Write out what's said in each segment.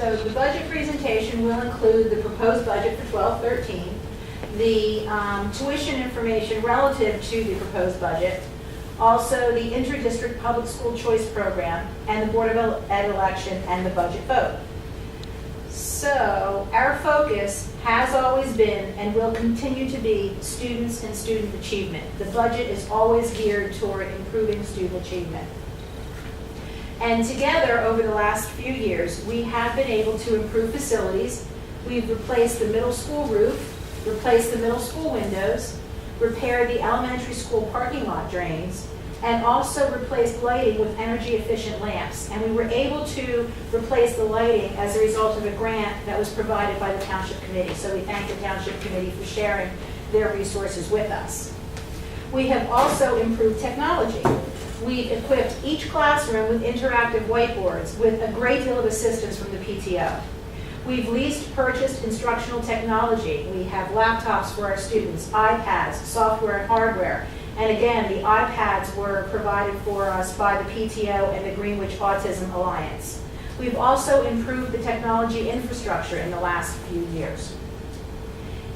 So the budget presentation will include the proposed budget for 12-13, the tuition information relative to the proposed budget, also the inter-district public school choice program, and the Board of Ed election and the budget vote. So our focus has always been and will continue to be students and student achievement. The budget is always geared toward improving student achievement. And together, over the last few years, we have been able to improve facilities. We've replaced the middle school roof, replaced the middle school windows, repaired the elementary school parking lot drains, and also replaced lighting with energy-efficient lamps. And we were able to replace the lighting as a result of a grant that was provided by the Township Committee. So we thank the Township Committee for sharing their resources with us. We have also improved technology. We've equipped each classroom with interactive whiteboards with a great deal of assistance from the PTO. We've leased, purchased instructional technology. We have laptops for our students, iPads, software and hardware. And again, the iPads were provided for us by the PTO and the Greenwich Autism Alliance. We've also improved the technology infrastructure in the last few years.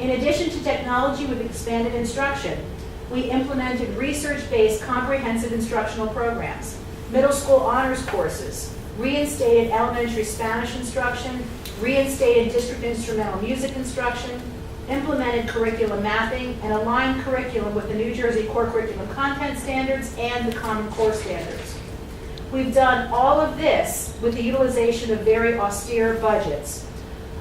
In addition to technology, we've expanded instruction. We implemented research-based comprehensive instructional programs, middle school honors courses, reinstated elementary Spanish instruction, reinstated district instrumental music instruction, implemented curriculum mapping, and aligned curriculum with the New Jersey Core Curriculum Content Standards and the Common Core Standards. We've done all of this with the utilization of very austere budgets.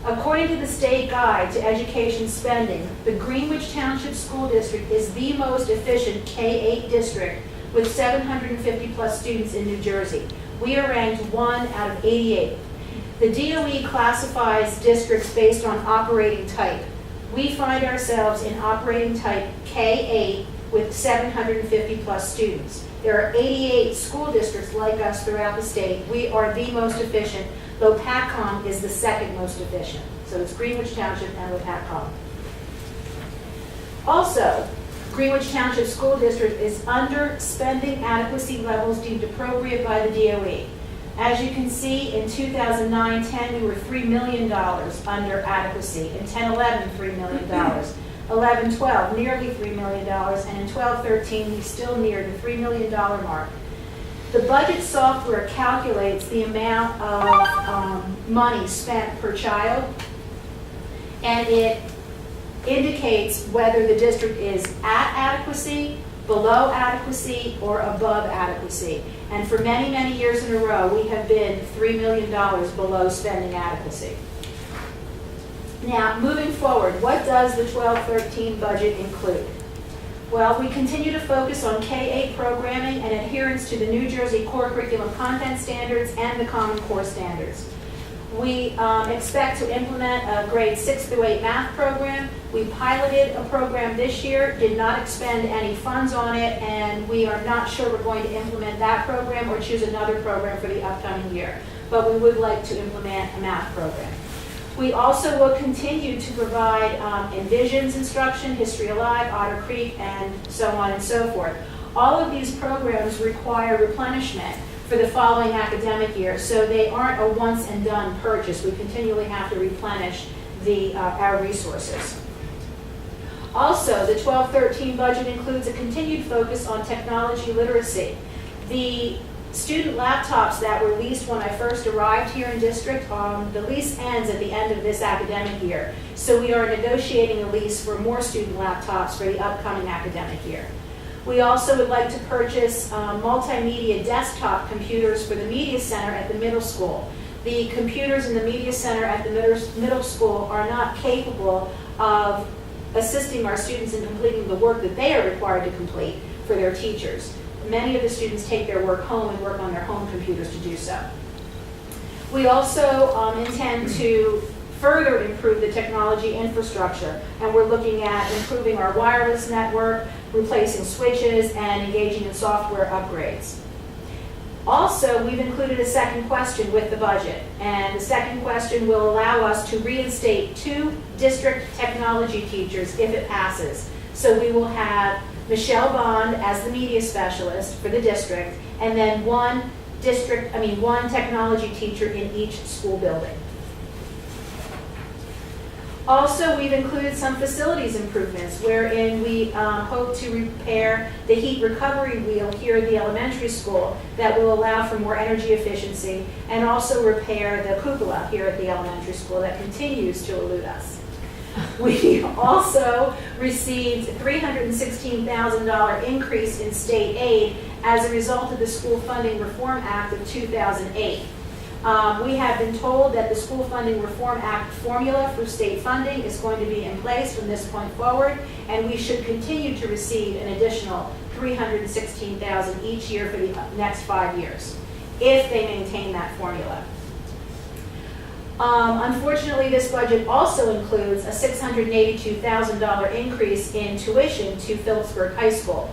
According to the State Guide to Education Spending, the Greenwich Township School District is the most efficient K-8 district with 750 plus students in New Jersey. We are ranked 1 out of 88. The DOE classifies districts based on operating type. We find ourselves in operating type K-8 with 750 plus students. There are 88 school districts like us throughout the state. We are the most efficient, though PATCOM is the second most efficient. So it's Greenwich Township and the PATCOM. Also, Greenwich Township School District is under spending adequacy levels deemed appropriate by the DOE. As you can see, in 2009-10, we were $3 million under adequacy. In 10-11, $3 million. 11-12, nearly $3 million. And in 12-13, we still neared the $3 million mark. The budget software calculates the amount of money spent per child, and it indicates whether the district is at adequacy, below adequacy, or above adequacy. And for many, many years in a row, we have been $3 million below spending adequacy. Now, moving forward, what does the 12-13 budget include? Well, we continue to focus on K-8 programming and adherence to the New Jersey Core Curriculum Content Standards and the Common Core Standards. We expect to implement a grade 6 through 8 math program. We piloted a program this year, did not expend any funds on it, and we are not sure we're going to implement that program or choose another program for the upcoming year. But we would like to implement a math program. We also will continue to provide Envisions instruction, History Alive, Otter Creek, and so on and so forth. All of these programs require replenishment for the following academic year, so they aren't a once and done purchase. We continually have to replenish our resources. Also, the 12-13 budget includes a continued focus on technology literacy. The student laptops that were leased when I first arrived here in district, the lease ends at the end of this academic year. So we are negotiating a lease for more student laptops for the upcoming academic year. We also would like to purchase multimedia desktop computers for the media center at the middle school. The computers in the media center at the middle school are not capable of assisting our students in completing the work that they are required to complete for their teachers. Many of the students take their work home and work on their home computers to do so. We also intend to further improve the technology infrastructure, and we're looking at improving our wireless network, replacing switches, and engaging in software upgrades. Also, we've included a second question with the budget, and the second question will allow us to reinstate 2 district technology teachers if it passes. So we will have Michelle Bond as the media specialist for the district, and then one technology teacher in each school building. Also, we've included some facilities improvements wherein we hope to repair the heat recovery wheel here at the elementary school that will allow for more energy efficiency, and also repair the cupola here at the elementary school that continues to elude us. We also received a $316,000 increase in state aid as a result of the School Funding Reform Act of 2008. We have been told that the School Funding Reform Act formula for state funding is going to be in place from this point forward, and we should continue to receive an additional $316,000 each year for the next 5 years, if they maintain that formula. Unfortunately, this budget also includes a $682,000 increase in tuition to Phillipsburg High School.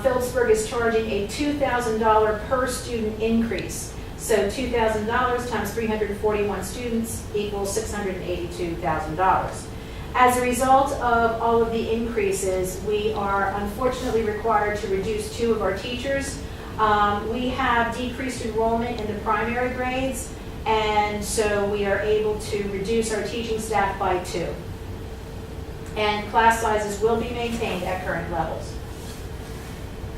Phillipsburg is charging a $2,000 per student increase. So $2,000 times 341 students equals $682,000. As a result of all of the increases, we are unfortunately required to reduce 2 of our teachers. We have decreased enrollment in the primary grades, and so we are able to reduce our teaching staff by 2. And class sizes will be maintained at current levels.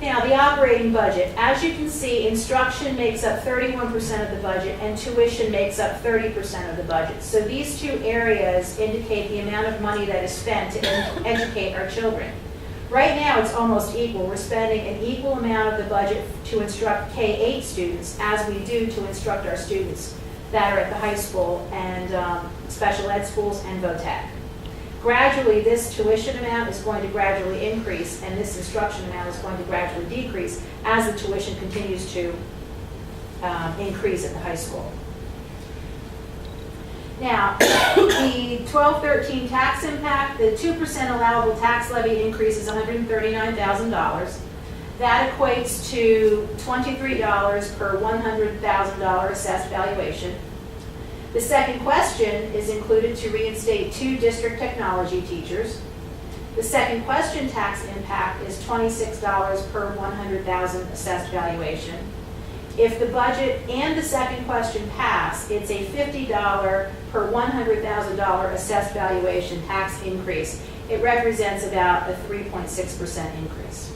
Now, the operating budget. As you can see, instruction makes up 31% of the budget and tuition makes up 30% of the budget. So these 2 areas indicate the amount of money that is spent to educate our children. Right now, it's almost equal. We're spending an equal amount of the budget to instruct K-8 students as we do to instruct our students that are at the high school and special ed schools and VOTEC. Gradually, this tuition amount is going to gradually increase, and this instruction amount is going to gradually decrease as the tuition continues to increase at the high school. Now, the 12-13 tax impact, the 2% allowable tax levy increase is $139,000. That equates to $23 per $100,000 assessed valuation. The second question is included to reinstate 2 district technology teachers. The second question tax impact is $26 per 100,000 assessed valuation. If the budget and the second question pass, it's a $50 per $100,000 assessed valuation tax increase. It represents about a 3.6% increase.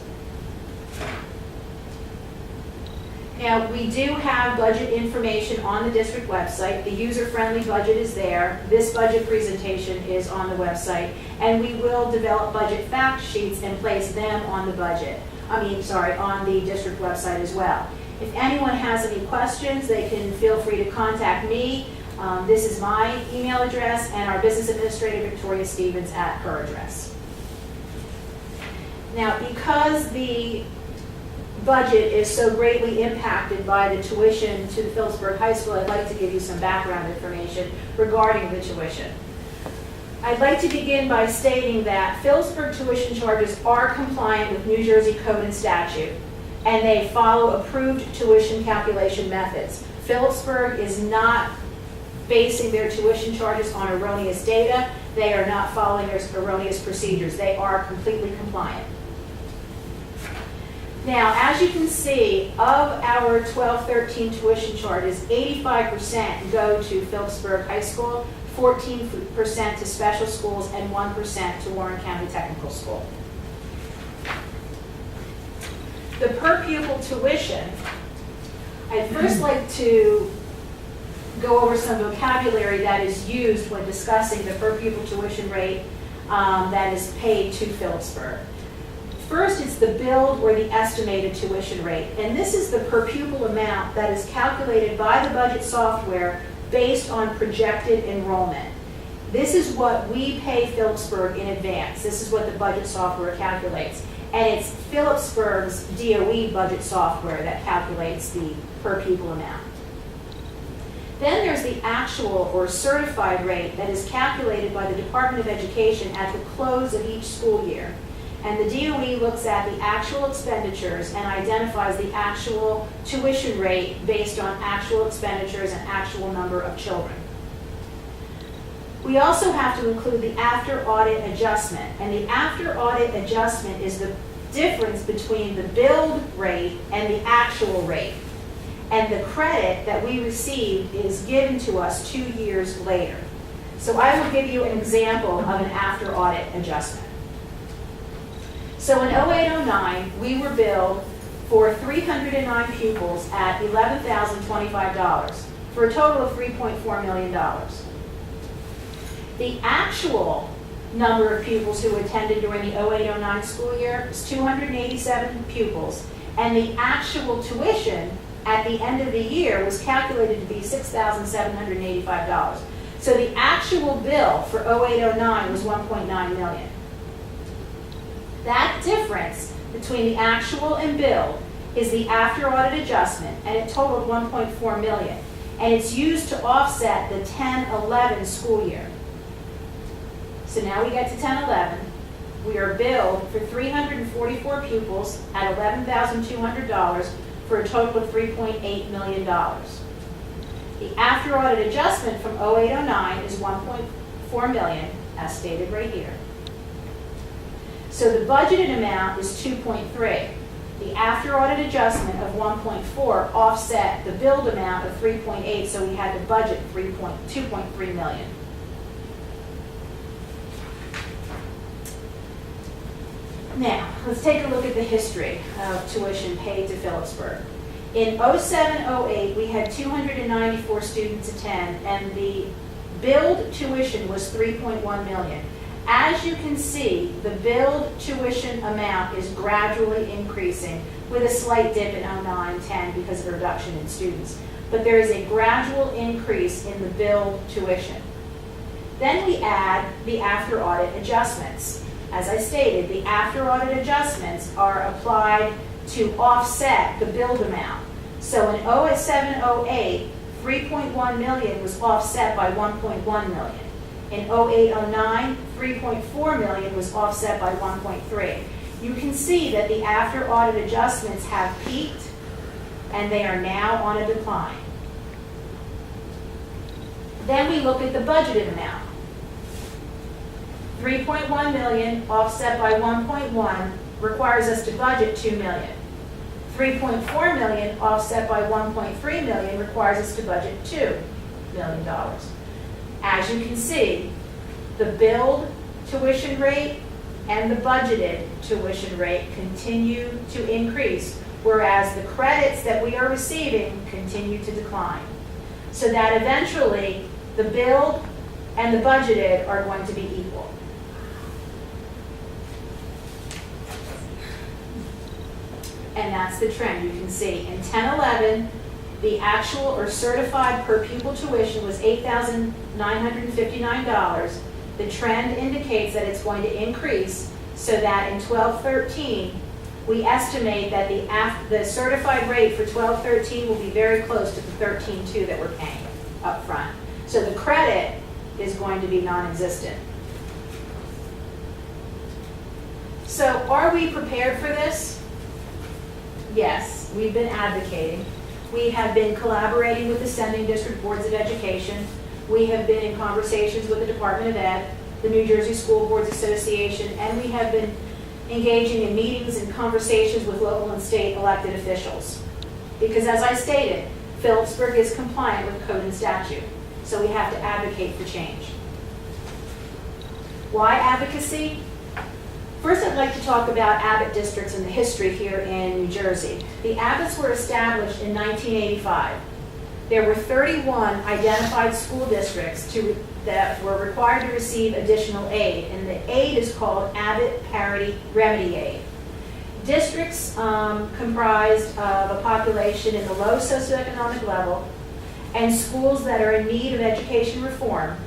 Now, we do have budget information on the district website. The user-friendly budget is there. This budget presentation is on the website, and we will develop budget fact sheets and place them on the on the district website as well. If anyone has any questions, they can feel free to contact me. This is my email address, and our business administrator, Victoria Stevens, at her address. Now, because the budget is so greatly impacted by the tuition to the Phillipsburg High School, I'd like to give you some background information regarding the tuition. I'd like to begin by stating that Phillipsburg tuition charges are compliant with New Jersey code and statute, and they follow approved tuition calculation methods. Phillipsburg is not basing their tuition charges on erroneous data. They are not following their erroneous procedures. They are completely compliant. Now, as you can see, of our 12-13 tuition charges, 85% go to Phillipsburg High School, 14% to special schools, and 1% to Warren County Technical School. The per pupil tuition, I'd first like to go over some vocabulary that is used when discussing the per pupil tuition rate that is paid to Phillipsburg. First, it's the billed or the estimated tuition rate, and this is the per pupil amount that is calculated by the budget software based on projected enrollment. This is what we pay Phillipsburg in advance. This is what the budget software calculates, and it's Phillipsburg's DOE budget software that calculates the per pupil amount. Then there's the actual or certified rate that is calculated by the Department of Education at the close of each school year. And the DOE looks at the actual expenditures and identifies the actual tuition rate based on actual expenditures and actual number of children. We also have to include the after audit adjustment. And the after audit adjustment is the difference between the billed rate and the actual rate. And the credit that we receive is given to us 2 years later. So I will give you an example of an after audit adjustment. So in 0809, we were billed for 309 pupils at $11,025 for a total of $3.4 million. The actual number of pupils who attended during the 0809 school year was 287 pupils, and the actual tuition at the end of the year was calculated to be $6,785. So the actual bill for 0809 was $1.9 million. That difference between the actual and billed is the after audit adjustment, and it totaled $1.4 million. And it's used to offset the 10-11 school year. So now we get to 10-11. We are billed for 344 pupils at $11,200 for a total of $3.8 million. The after audit adjustment from 0809 is $1.4 million, as stated right here. So the budgeted amount is 2.3. The after audit adjustment of 1.4 offset the billed amount of 3.8, so we had to budget 2.3 million. Now, let's take a look at the history of tuition paid to Phillipsburg. In 07-08, we had 294 students attend, and the billed tuition was $3.1 million. As you can see, the billed tuition amount is gradually increasing with a slight dip in 09-10 because of a reduction in students. But there is a gradual increase in the billed tuition. Then we add the after audit adjustments. As I stated, the after audit adjustments are applied to offset the billed amount. So in 07-08, $3.1 million was offset by $1.1 million. In 08-09, $3.4 million was offset by 1.3. You can see that the after audit adjustments have peaked and they are now on a decline. Then we look at the budgeted amount. 3.1 million offset by 1.1 requires us to budget 2 million. 3.4 million offset by 1.3 million requires us to budget $2 million. As you can see, the billed tuition rate and the budgeted tuition rate continue to increase, whereas the credits that we are receiving continue to decline. So that eventually the billed and the budgeted are going to be equal. And that's the trend you can see. In 10-11, the actual or certified per pupil tuition was $8,959. The trend indicates that it's going to increase, so that in 12-13, we estimate that the certified rate for 12-13 will be very close to the 13.2 that we're paying up front. So the credit is going to be non-existent. So are we prepared for this? Yes, we've been advocating. We have been collaborating with the sending district boards of education. We have been in conversations with the Department of Ed, the New Jersey School Boards Association, and we have been engaging in meetings and conversations with local and state elected officials. Because as I stated, Phillipsburg is compliant with code and statute, so we have to advocate for change. Why advocacy? First, I'd like to talk about Abbott districts and the history here in New Jersey. The Abbotts were established in 1985. There were 31 identified school districts that were required to receive additional aid, and the aid is called Abbott Parity Remedy Aid. Districts comprised of a population in the low socioeconomic level and schools that are in need of education reform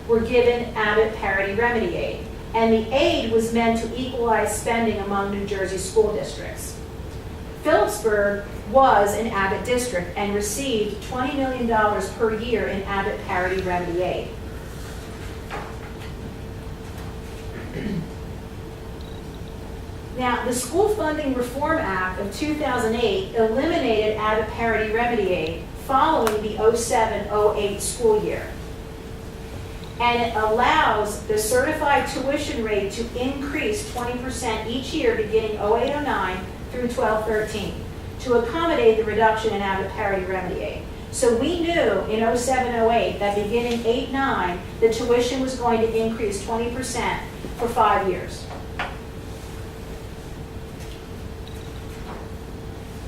were given Abbott Parity Remedy Aid. And the aid was meant to equalize spending among New Jersey school districts. Phillipsburg was an Abbott district and received $20 million per year in Abbott Parity Remedy Aid. Now, the School Funding Reform Act of 2008 eliminated Abbott Parity Remedy Aid following the 07-08 school year. And it allows the certified tuition rate to increase 20% each year beginning 08-09 through 12-13 to accommodate the reduction in Abbott Parity Remedy Aid. So we knew in 07, 08 that beginning 8, 9, the tuition was going to increase 20% for 5 years.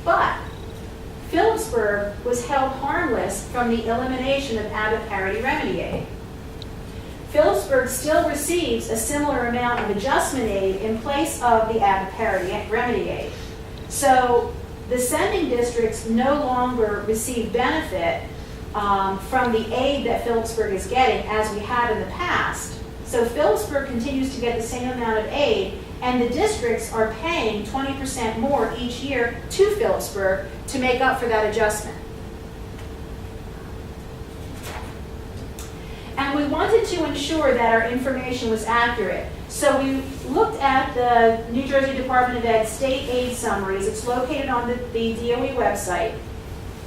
But Phillipsburg was held harmless from the elimination of out-of-parity remedy aid. Phillipsburg still receives a similar amount of adjustment aid in place of the out-of-parity remedy aid. So the sending districts no longer receive benefit from the aid that Phillipsburg is getting as we had in the past. So Phillipsburg continues to get the same amount of aid, and the districts are paying 20% more each year to Phillipsburg to make up for that adjustment. And we wanted to ensure that our information was accurate. So we looked at the New Jersey Department of Ed state aid summaries. It's located on the DOE website.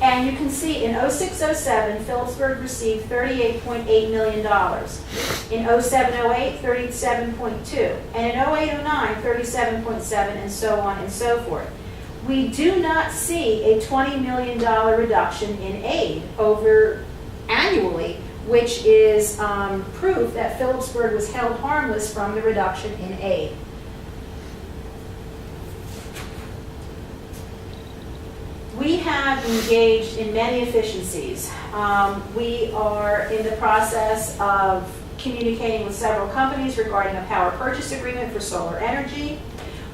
And you can see in 06-07, Phillipsburg received $38.8 million. In 07-08, $37.2. And in 08-09, $37.7, and so on and so forth. We do not see a $20 million reduction in aid over annually, which is proof that Phillipsburg was held harmless from the reduction in aid. We have engaged in many efficiencies. We are in the process of communicating with several companies regarding a power purchase agreement for solar energy.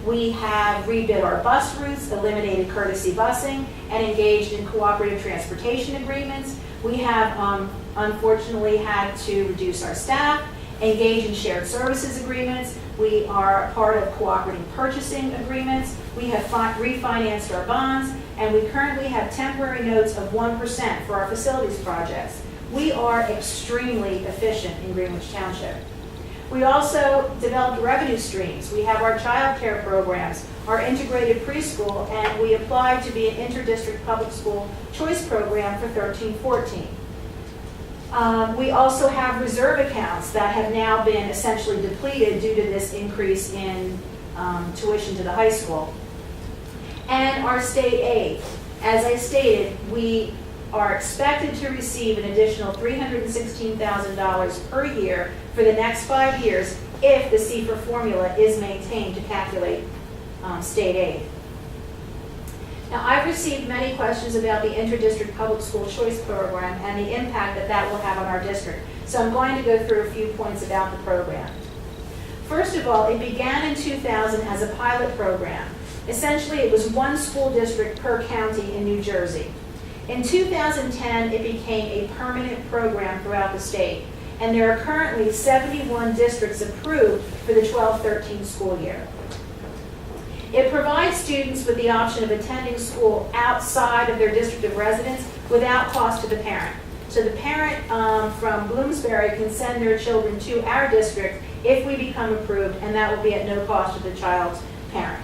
We have rebid our bus routes, eliminated courtesy busing, and engaged in cooperative transportation agreements. We have unfortunately had to reduce our staff, engage in shared services agreements. We are a part of cooperative purchasing agreements. We have refinanced our bonds, and we currently have temporary notes of 1% for our facilities projects. We are extremely efficient in Greenwich Township. We also developed revenue streams. We have our child care programs, our integrated preschool, and we applied to be an interdistrict public school choice program for 13-14. We also have reserve accounts that have now been essentially depleted due to this increase in tuition to the high school. And our state aid. As I stated, we are expected to receive an additional $316,000 per year for the next 5 years if the CFR formula is maintained to calculate state aid. Now, I've received many questions about the interdistrict public school choice program and the impact that that will have on our district. So I'm going to go through a few points about the program. First of all, it began in 2000 as a pilot program. Essentially, it was one school district per county in New Jersey. In 2010, it became a permanent program throughout the state, and there are currently 71 districts approved for the 12-13 school year. It provides students with the option of attending school outside of their district of residence without cost to the parent. So the parent from Bloomsbury can send their children to our district if we become approved, and that will be at no cost to the child's parent.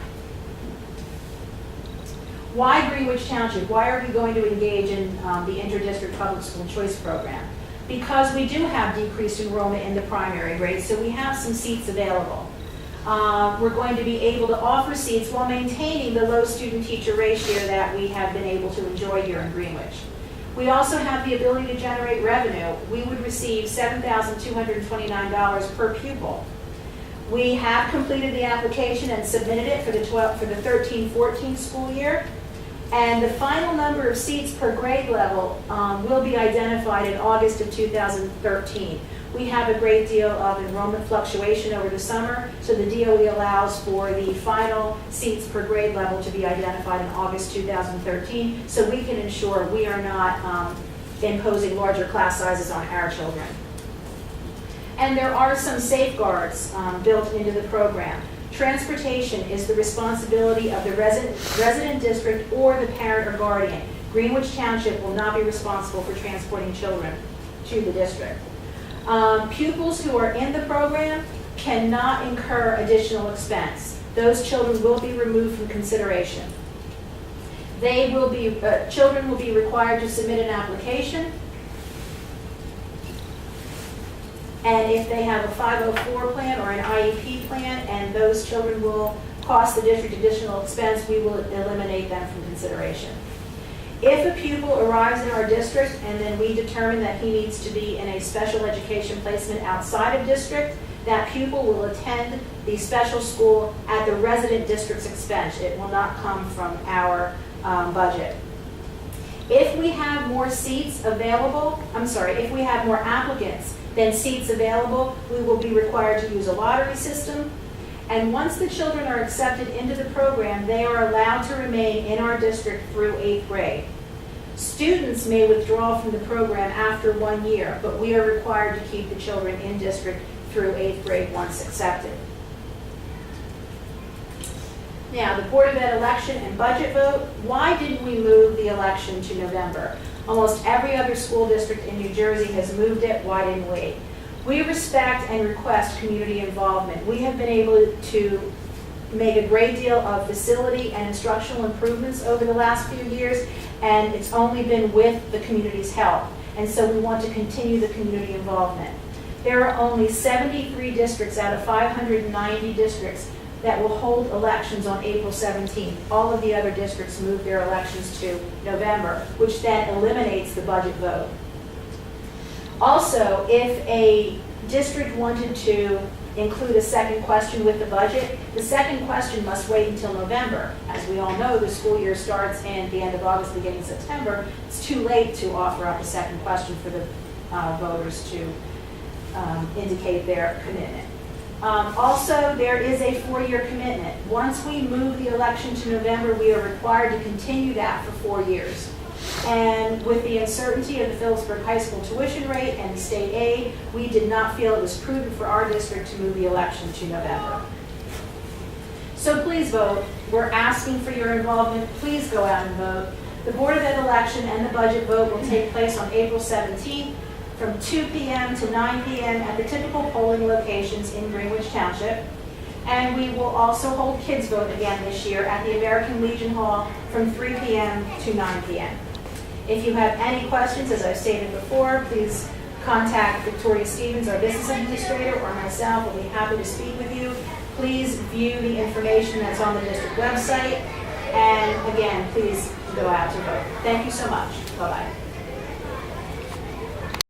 Why Greenwich Township? Why are we going to engage in the interdistrict public school choice program? Because we do have decreased enrollment in the primary grade, so we have some seats available. We're going to be able to offer seats while maintaining the low student-teacher ratio that we have been able to enjoy here in Greenwich. We also have the ability to generate revenue. We would receive $7,229 per pupil. We have completed the application and submitted it for the 13-14 school year. And the final number of seats per grade level will be identified in August of 2013. We have a great deal of enrollment fluctuation over the summer, so the DOE allows for the final seats per grade level to be identified in August 2013, so we can ensure we are not imposing larger class sizes on our children. And there are some safeguards built into the program. Transportation is the responsibility of the resident district or the parent or guardian. Greenwich Township will not be responsible for transporting children to the district. Pupils who are in the program cannot incur additional expense. Those children will be removed from consideration. Children will be required to submit an application. And if they have a 504 plan or an IEP plan and those children will cost the district additional expense, we will eliminate them from consideration. If a pupil arrives in our district and then we determine that he needs to be in a special education placement outside of district, that pupil will attend the special school at the resident district's expense. It will not come from our budget. If we have more seats available, if we have more applicants than seats available, we will be required to use a lottery system. And once the children are accepted into the program, they are allowed to remain in our district through 8th grade. Students may withdraw from the program after 1 year, but we are required to keep the children in district through 8th grade once accepted. Now, the Board of Ed election and budget vote. Why didn't we move the election to November? Almost every other school district in New Jersey has moved it. Why didn't we? We respect and request community involvement. We have been able to make a great deal of facility and instructional improvements over the last few years, and it's only been with the community's help. And so we want to continue the community involvement. There are only 73 districts out of 590 districts that will hold elections on April 17th. All of the other districts move their elections to November, which then eliminates the budget vote. Also, if a district wanted to include a second question with the budget, the second question must wait until November. As we all know, the school year starts in the end of August, beginning of September. It's too late to offer up a second question for the voters to indicate their commitment. Also, there is a 4-year commitment. Once we move the election to November, we are required to continue that for 4 years. And with the uncertainty of the Phillipsburg High School tuition rate and the state aid, we did not feel it was prudent for our district to move the election to November. So please vote. We're asking for your involvement. Please go out and vote. The Board of Ed election and the budget vote will take place on April 17th from 2 p.m. to 9 p.m. at the typical polling locations in Greenwich Township. And we will also hold kids vote again this year at the American Legion Hall from 3 p.m. to 9 p.m. If you have any questions, as I've stated before, please contact Victoria Stevens, our business administrator, or myself. We'll be happy to speak with you. Please view the information that's on the district website. And again, please go out to vote. Thank you so much. Bye-bye.